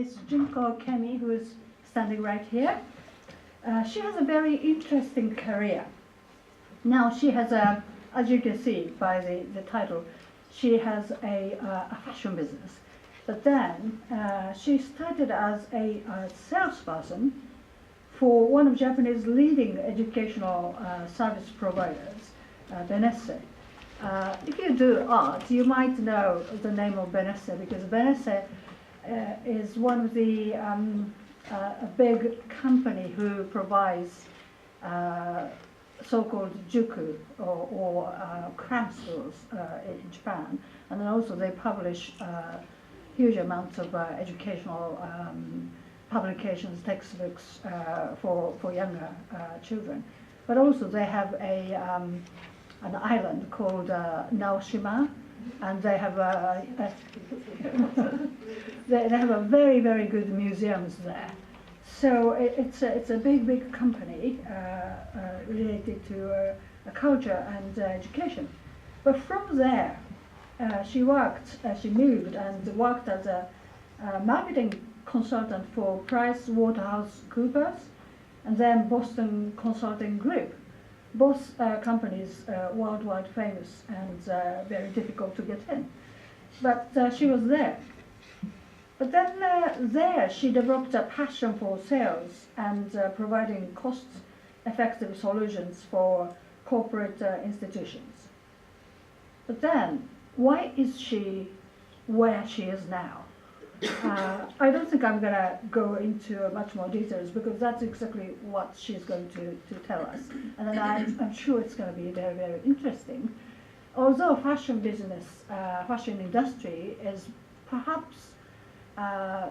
is Junko Kemi, who is standing right here. She has a very interesting career. Now she has a, as you can see by the title, she has a fashion business. But then she started as a salesperson for one of Japanese leading educational service providers, Benesse. If you do art, you might know the name of Benesse, because Benesse is one of the a big company who provides so-called juku or cram schools in Japan, and then also they publish huge amounts of educational publications, textbooks for younger children. But also they have an island called Naoshima, and they have they have a very, very good museums there. So it's a big company related to culture and education. But from there, she moved and worked as a marketing consultant for PricewaterhouseCoopers and then Boston Consulting Group. Both companies worldwide famous and very difficult to get in. But she was there. But then there she developed a passion for sales and providing cost-effective solutions for corporate institutions. But then, why is she where she is now? I don't think I'm going to go into much more details because that's exactly what she's going to tell us. And then I'm sure it's going to be very, very interesting. Although fashion business, fashion industry is perhaps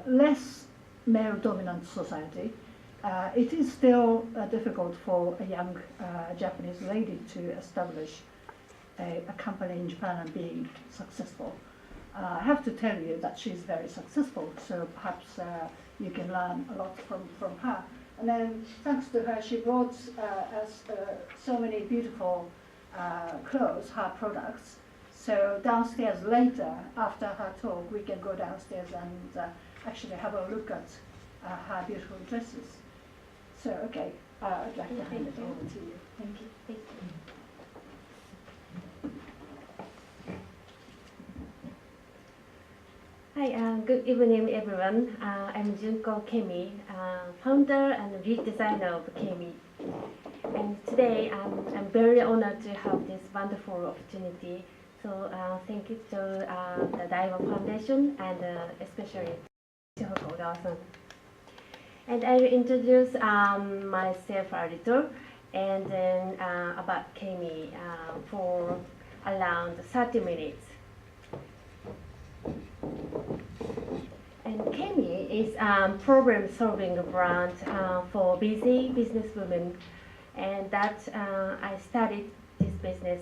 less male-dominant society, it is still difficult for a young Japanese lady to establish a company in Japan and being successful. I have to tell you that she's very successful, so perhaps you can learn a lot from her. And then, thanks to her, she brought us so many beautiful clothes, her products. So downstairs later, after her talk, we can go downstairs and actually have a look at her beautiful dresses. So, okay, I'd like to hand it over to you. Thank you. Thank you. Hi, good evening, everyone. I'm Junko Kemi, founder and lead designer of Kimmy. And today, I'm very honored to have this wonderful opportunity. So thank you to the Daiwa Foundation and especially Shihoko Ogawa-san. And I will introduce myself a little and then about Kimmy for around 30 minutes. And Kimmy is a problem-solving brand for busy businesswomen, and that I started this business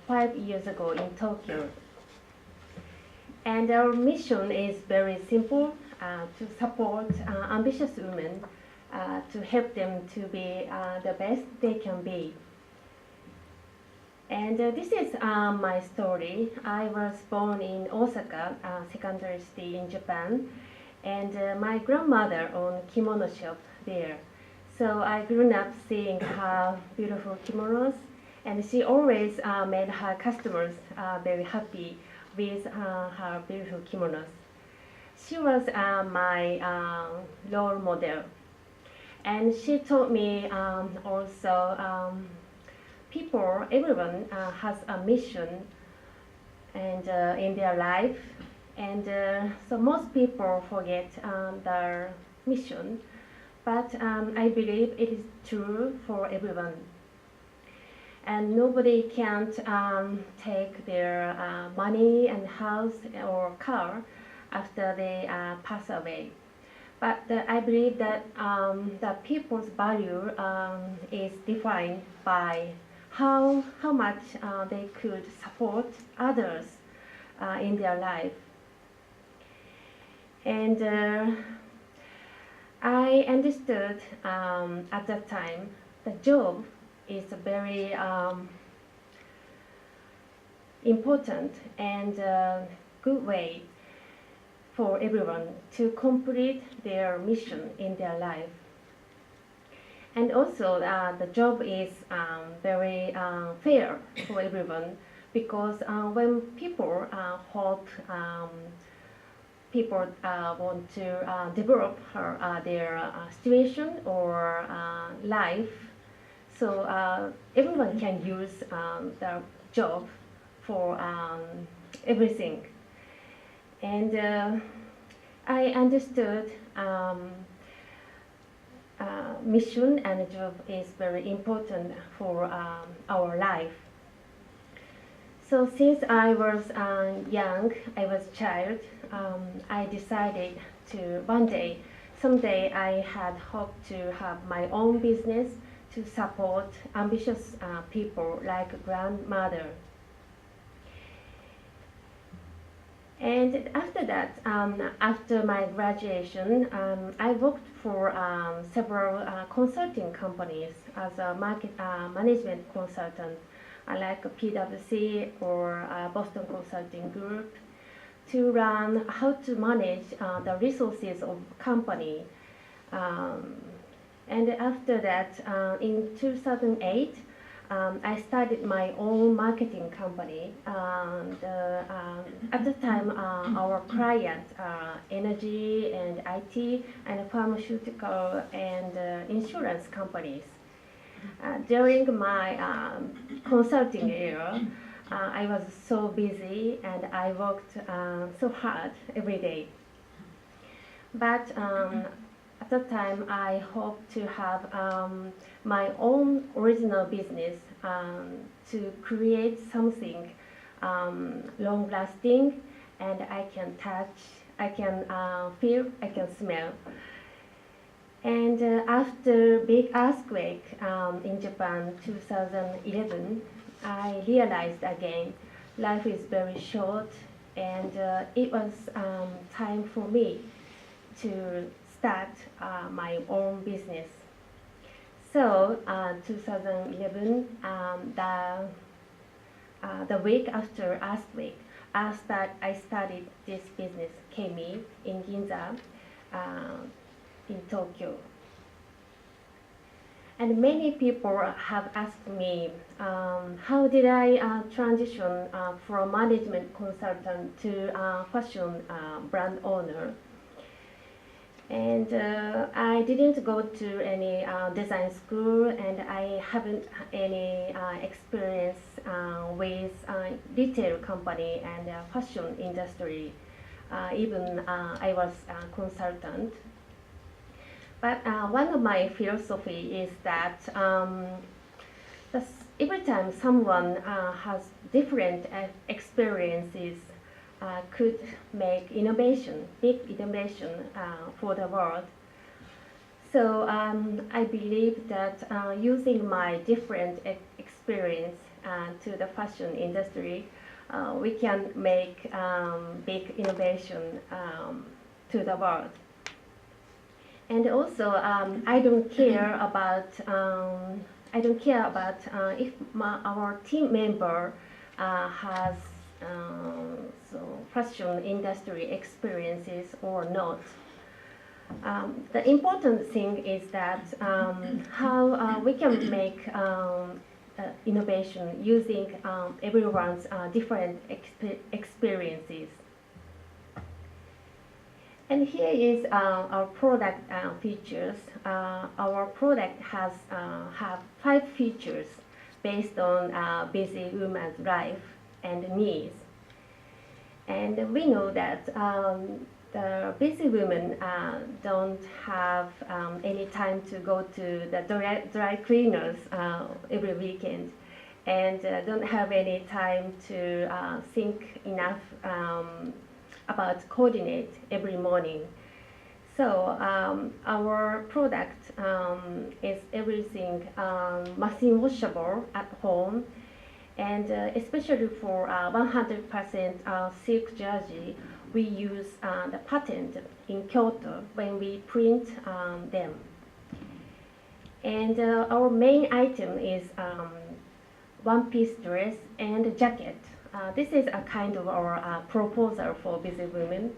5 years ago in Tokyo. And our mission is very simple: to support ambitious women, to help them to be the best they can be. And this is my story. I was born in Osaka, secondary city in Japan, and my grandmother owned kimono shop there. So I grew up seeing her beautiful kimonos, and she always made her customers very happy with her beautiful kimonos. She was my role model, and she taught me also everyone has a mission and in their life, and so most people forget their mission, but I believe it is true for everyone. And nobody can't take their money and house or car after they pass away. But I believe that the people's value is defined by how much they could support others in their life. And I understood at that time the job is a very important and good way for everyone to complete their mission in their life. And also, the job is very fair for everyone because when people hope people want to develop their situation or life, so everyone can use the job for everything. And I understood mission and job is very important for our life. So since I was young, I was a child, I decided to someday I had hoped to have my own business to support ambitious people like grandmother. And after that, after my graduation, I worked for several consulting companies as a market management consultant, like PwC or Boston Consulting Group, to learn how to manage the resources of company. And after that, in 2008, I started my own marketing company. And at the time, our clients are energy and IT and pharmaceutical and insurance companies. During my consulting era, I was so busy and I worked so hard every day. But at the time, I hoped to have my own original business to create something long-lasting, and I can touch, I can feel, I can smell. And after big earthquake in Japan, 2011, I realized again life is very short, and it was time for me to start my own business. So 2011, the week after earthquake, I started this business, Kimmy, in Ginza, in Tokyo. And many people have asked me, how did I transition from management consultant to fashion brand owner? And I didn't go to any design school, and I haven't any experience with retail company and fashion industry. Even I was a consultant. But one of my philosophy is that every time someone has different experiences, could make innovation, big innovation for the world. So I believe that using my different experience to the fashion industry, we can make big innovation to the world. And also, I don't care about if our team member has so fashion industry experiences or not. The important thing is that how we can make innovation using everyone's different experiences. And here is our product features. Our product has have 5 features based on busy woman's life and needs. And we know that the busy women don't have any time to go to the dry cleaners every weekend, and don't have any time to think enough about coordinate every morning. So our product is everything machine washable at home, and especially for 100% silk jersey, we use the patent in Kyoto when we print them. And our main item is one-piece dress and jacket. This is a kind of our proposal for busy women.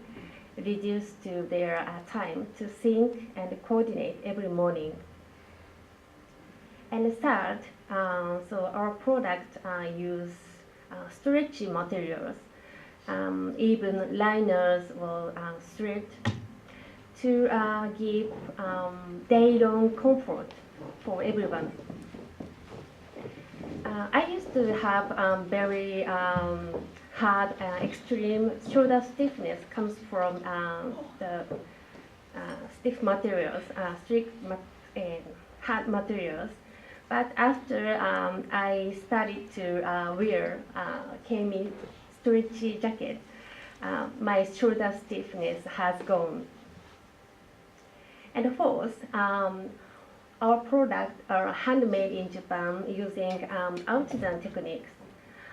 reduce to their time to think and coordinate every morning. And third, so our products use stretchy materials, even liners or thread to give day-long comfort for everyone. I used to have very hard, extreme shoulder stiffness comes from the stiff materials, hard materials. But after I started to wear Kemi stretchy jacket, my shoulder stiffness has gone. And fourth, our products are handmade in Japan using artisan techniques.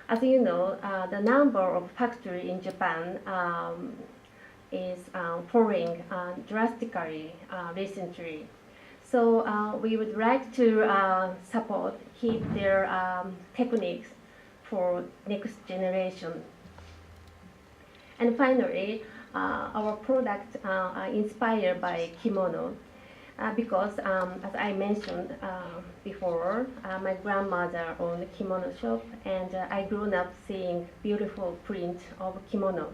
As you know, the number of factories in Japan is falling drastically recently. So we would like to keep their techniques for next generation. And finally, our products are inspired by kimono because, as I mentioned before, my grandmother owned a kimono shop, and I grew up seeing beautiful print of kimono.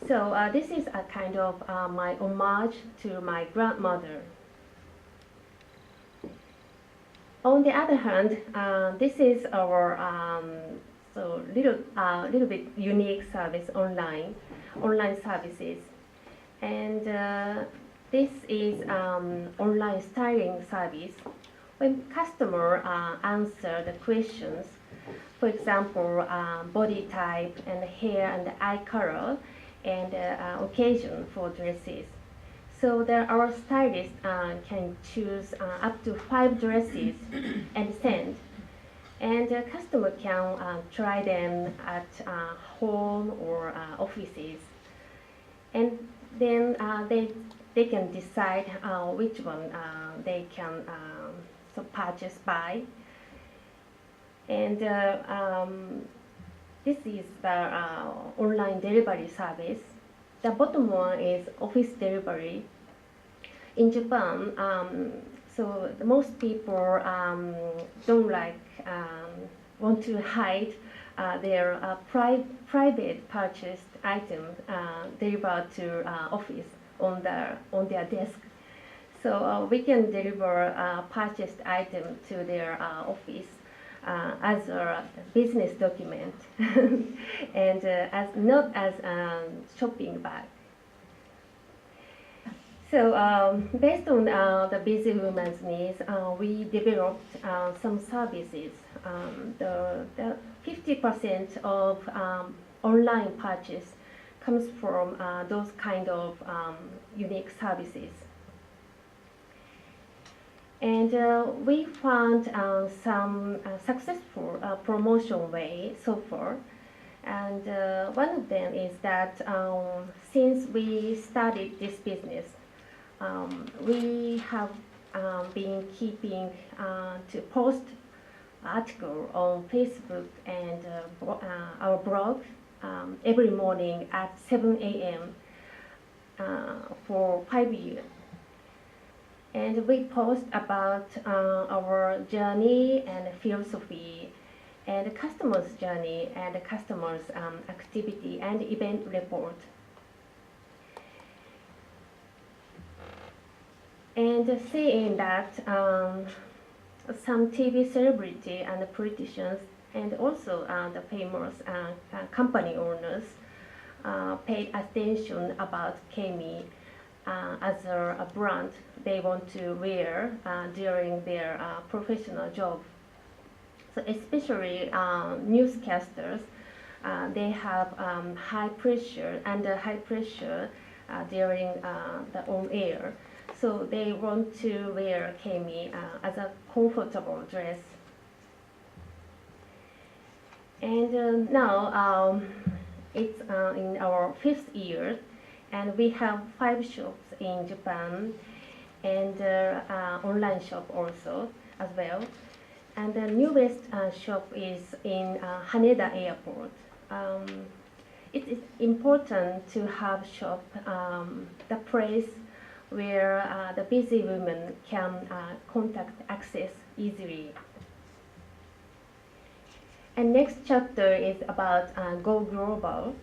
So this is a kind of my homage to my grandmother. On the other hand, this is our little bit unique service online services, and this is online styling service. When customer answer the questions, for example, body type and hair and eye color, and occasion for dresses. So our stylist can choose up to 5 dresses and send. And the customer can try them at home or offices. And then they can decide which one they can purchase by. And this is the online delivery service. The bottom one is office delivery. In Japan, so most people don't want to hide their private purchased items delivered to office on their desk. So we can deliver purchased item to their office as a business document and not as a shopping bag. So based on the busy woman's needs, we developed some services. The 50% of online purchase comes from those kind of unique services. And we found some successful promotion way so far. And one of them is that since we started this business, we have been keeping to post article on Facebook and our blog every morning at 7 a.m. For 5 years. And we post about our journey and philosophy and the customer's journey and the customer's activity and event report. And seeing that some TV celebrity and politicians and also the famous company owners paid attention about Kemi as a brand they want to wear during their professional job. So especially newscasters, they have high pressure during the on air. So they want to wear Kemi as a comfortable dress. And now it's in our 5th year, and we have 5 shops in Japan and online shop also as well. And the newest shop is in Haneda Airport. it is important to have shop the place where the busy women can contact access easily. And next chapter is about go global.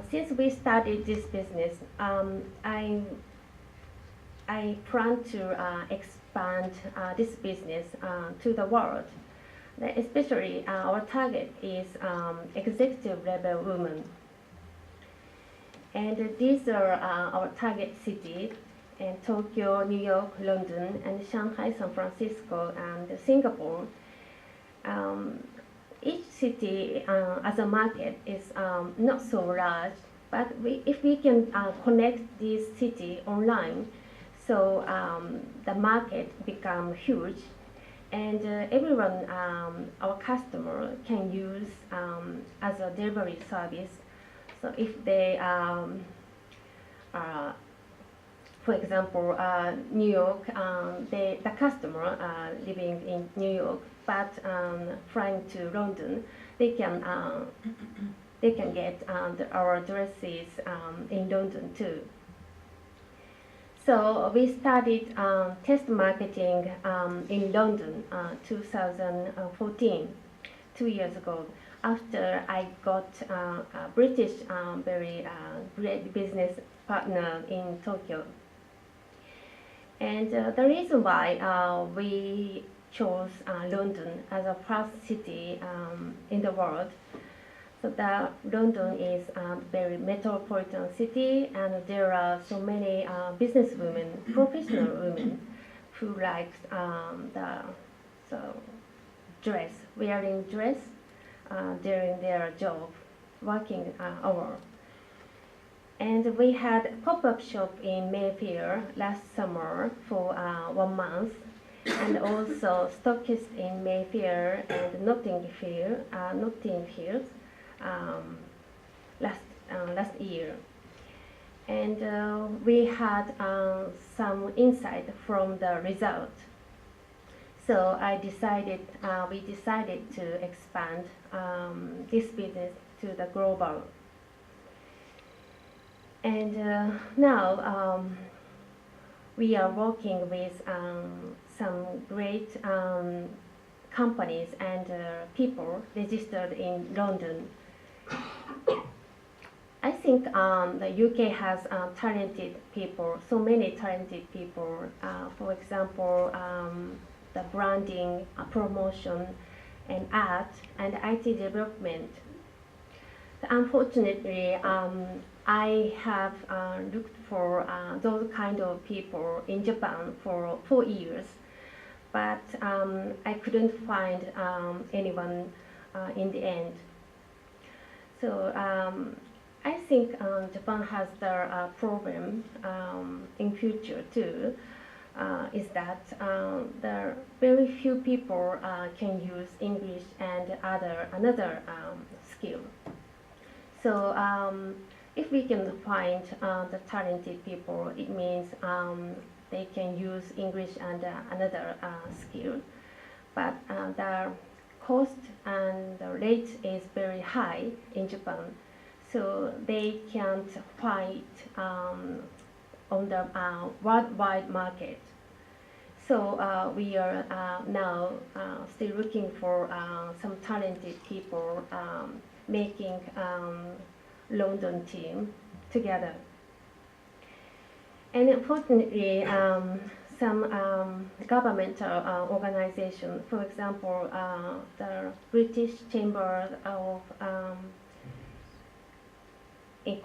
Since we started this business, I plan to expand this business to the world. Especially our target is executive level women. And these are our target cities, in Tokyo, New York, London, and Shanghai, San Francisco, and Singapore. Each city as a market is not so large, but if we can connect this city online, so the market become huge, and everyone, our customer, can use as a delivery service. So if they, for example, New York, the customer living in New York, but flying to London, they can get our dresses in London too. So we started test marketing in London 2014, 2 years ago, after I got a British very great business partner in Tokyo. And the reason why we chose London as a first city in the world. So that London is a very metropolitan city, and there are so many business women, professional women, who like wearing dress during their job, working hour. And we had a pop-up shop in Mayfair last summer for 1 month, and also stockist in Mayfair and Notting Hill last year. And we had some insight from the result. So we decided to expand this business to the global. And now we are working with some great companies and people registered in London. I think the UK has talented people, so many talented people. For example, the branding, promotion, and art, and IT development. Unfortunately, I have looked for those kind of people in Japan for 4 years, but I couldn't find anyone in the end. So I think Japan has the problem in future too, is that there are very few people can use English and another skill. So if we can find the talented people, it means they can use English and another skill. But the cost and the rate is very high in Japan, so they can't fight on the worldwide market. So we are now still looking for some talented people making London team together. And unfortunately, some governmental organization, for example, the British Chamber of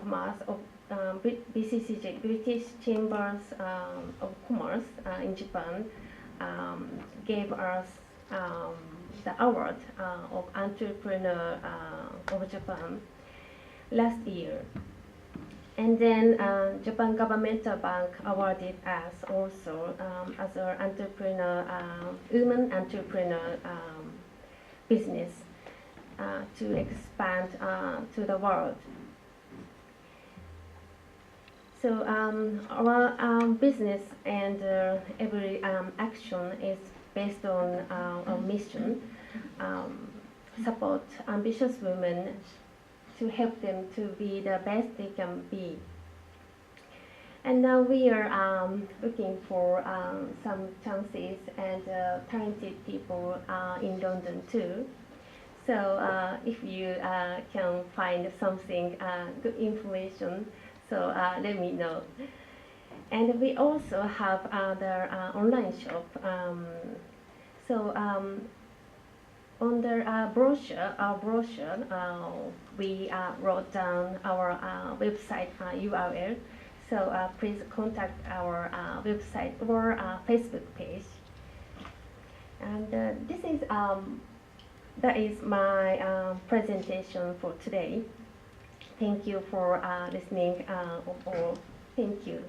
Commerce, of BCCJ, British Chambers of Commerce in Japan, gave us the award of Entrepreneur of Japan last year. And then Japan Governmental Bank awarded us also as an entrepreneur, women entrepreneur business to expand to the world. So our business and every action is based on our mission, support ambitious women to help them to be the best they can be. And now we are looking for some chances and talented people in London too. So if you can find something, good information, so let me know. And we also have other online shop. On the our brochure, we wrote down our website URL. So please contact our website or Facebook page. And that is my presentation for today. Thank you for listening. Thank you.